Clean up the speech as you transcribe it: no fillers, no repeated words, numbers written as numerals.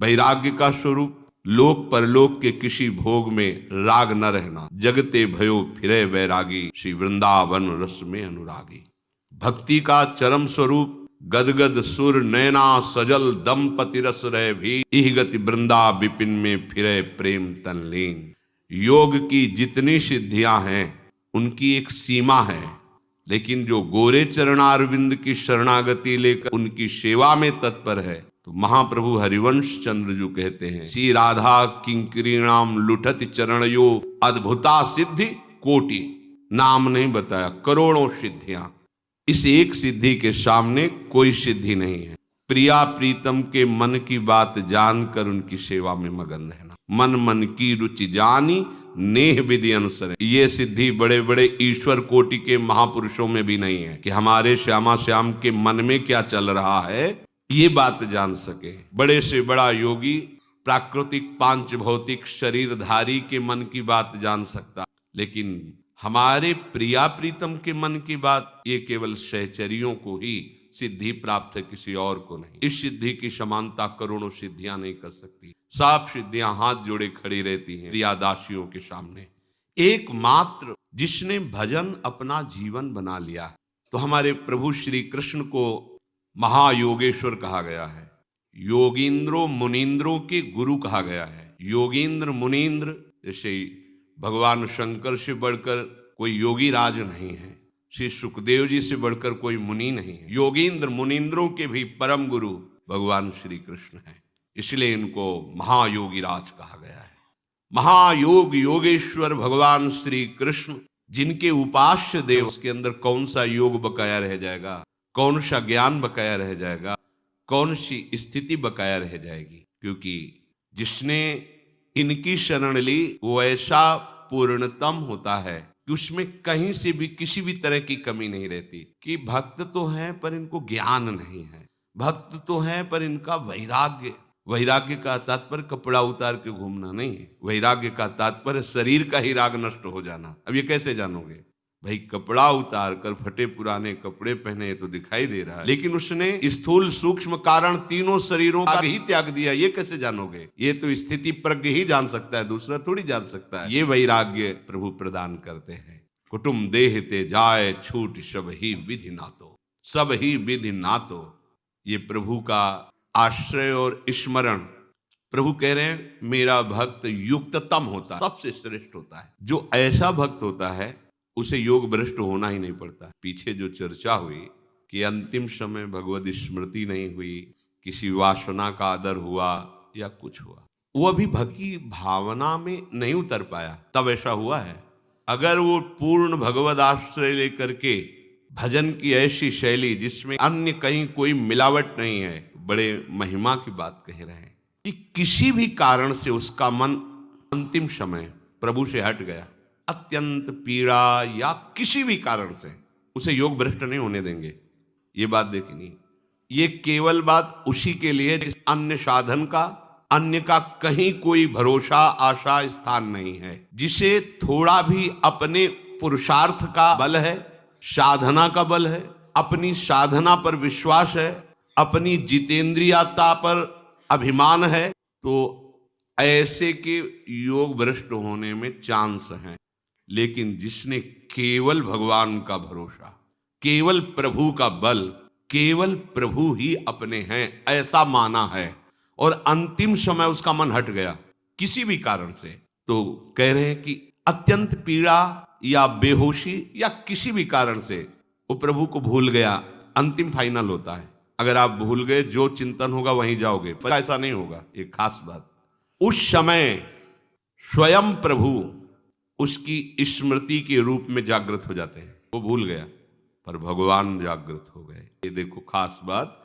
वैराग्य का स्वरूप लोक परलोक के किसी भोग में राग न रहना। जगते भयो फिरे वैरागी, श्री वृंदावन रस में अनुरागी। भक्ति का चरम स्वरूप गदगद सुर नैना सजल दंपति रस रहे भी, इह गति वृंदा विपिन में फिरे प्रेम तनलीन। योग की जितनी सिद्धियां हैं उनकी एक सीमा है, लेकिन जो गोरे चरणारविंद की शरणागति लेकर उनकी सेवा में तत्पर है, तो महाप्रभु हरिवंश चंद्र जो कहते हैं, श्री राधा किंकरीणाम लुठति चरणयो अद्भुता सिद्धि कोटि। नाम नहीं बताया, करोड़ों सिद्धियां। इस एक सिद्धि के सामने कोई सिद्धि नहीं है। प्रिया प्रीतम के मन की बात जानकर उनकी सेवा में मगन रहना। मन मन की रुचि जानी नेह विधि अनुसर। ये सिद्धि बड़े बड़े ईश्वर कोटि के महापुरुषों में भी नहीं है कि हमारे श्यामा श्याम के मन में क्या चल रहा है ये बात जान सके। बड़े से बड़ा योगी प्राकृतिक पांच भौतिक शरीरधारी के मन की बात जान सकता, लेकिन हमारे प्रिया प्रीतम के मन की बात ये केवल सहचरियों को ही सिद्धि प्राप्त है, किसी और को नहीं। इस सिद्धि की समानता करोड़ों सिद्धियां नहीं कर सकती। सब सिद्धियां हाथ जोड़े खड़ी रहती हैं प्रियादासियों के सामने। एकमात्र जिसने भजन अपना जीवन बना लिया, तो हमारे प्रभु श्री कृष्ण को महायोगेश्वर कहा गया है। योगींद्रों मुनींद्रों के गुरु कहा गया है। योगींद्र मुनींद्र, जैसे भगवान शंकर से बढ़कर कोई योगी राज नहीं है, श्री सुखदेव जी से बढ़कर कोई मुनि नहीं है। योगींद्र मुनींद्रों के भी परम गुरु भगवान श्री कृष्ण हैं, इसलिए इनको महायोगी राज कहा गया है। महायोग योगेश्वर भगवान श्री कृष्ण, जिनके उपास्य देव, उसके अंदर कौन सा योग बकाया रह जाएगा, कौन सा ज्ञान बकाया रह जाएगा, कौन सी स्थिति बकाया रह जाएगी। क्योंकि जिसने इनकी शरण ली वो ऐसा पूर्णतम होता है कि उसमें कहीं से भी किसी भी तरह की कमी नहीं रहती। कि भक्त तो हैं पर इनको ज्ञान नहीं है, भक्त तो हैं पर इनका वैराग्य। वैराग्य का तात्पर्य कपड़ा उतार के घूमना नहीं है। वैराग्य का तात्पर्य शरीर का ही राग नष्ट हो जाना। अब ये कैसे जानोगे भाई? कपड़ा उतार कर फटे पुराने कपड़े पहने तो दिखाई दे रहा है, लेकिन उसने स्थूल सूक्ष्म कारण तीनों शरीरों का ही त्याग दिया, ये कैसे जानोगे? ये तो स्थिति प्रज्ञ ही जान सकता है, दूसरा थोड़ी जान सकता है। ये वैराग्य प्रभु प्रदान करते हैं। कुटुम देह ते जाए छूट सब ही विधि नातो, सब ही विधि नातो। ये प्रभु का आश्रय और स्मरण। प्रभु कह रहे हैं मेरा भक्त युक्ततम होता है, सबसे श्रेष्ठ होता है। जो ऐसा भक्त होता है उसे योग भ्रष्ट होना ही नहीं पड़ता। पीछे जो चर्चा हुई कि अंतिम समय भगवत स्मृति नहीं हुई, किसी वासना का आदर हुआ या कुछ हुआ, वो अभी भक्ति भावना में नहीं उतर पाया, तब ऐसा हुआ है। अगर वो पूर्ण भगवत आश्रय लेकर के भजन की ऐसी शैली जिसमें अन्य कहीं कोई मिलावट नहीं है, बड़े महिमा की बात कह रहे हैं कि किसी भी कारण से उसका मन अंतिम समय प्रभु से हट गया, अत्यंत पीड़ा या किसी भी कारण से, उसे योग भ्रष्ट नहीं होने देंगे। ये बात देखनी, ये केवल बात उसी के लिए जिस अन्य साधन का, अन्य का कहीं कोई भरोसा आशा स्थान नहीं है, जिसे थोड़ा भी अपने पुरुषार्थ का बल है, साधना का बल है, अपनी साधना पर विश्वास है, अपनी जितेंद्रियता पर अभिमान है, तो ऐसे के योग भ्रष्ट होने में चांस हैं। लेकिन जिसने केवल भगवान का भरोसा, केवल प्रभु का बल, केवल प्रभु ही अपने हैं ऐसा माना है, और अंतिम समय उसका मन हट गया किसी भी कारण से, तो कह रहे हैं कि अत्यंत पीड़ा या बेहोशी या किसी भी कारण से वो प्रभु को भूल गया, अंतिम फाइनल होता है। अगर आप भूल गए, जो चिंतन होगा वहीं जाओगे, पर ऐसा नहीं होगा। एक खास बात, उस समय स्वयं प्रभु उसकी स्मृति के रूप में जागृत हो जाते हैं। वो भूल गया पर भगवान जागृत हो गए। ये देखो खास बात,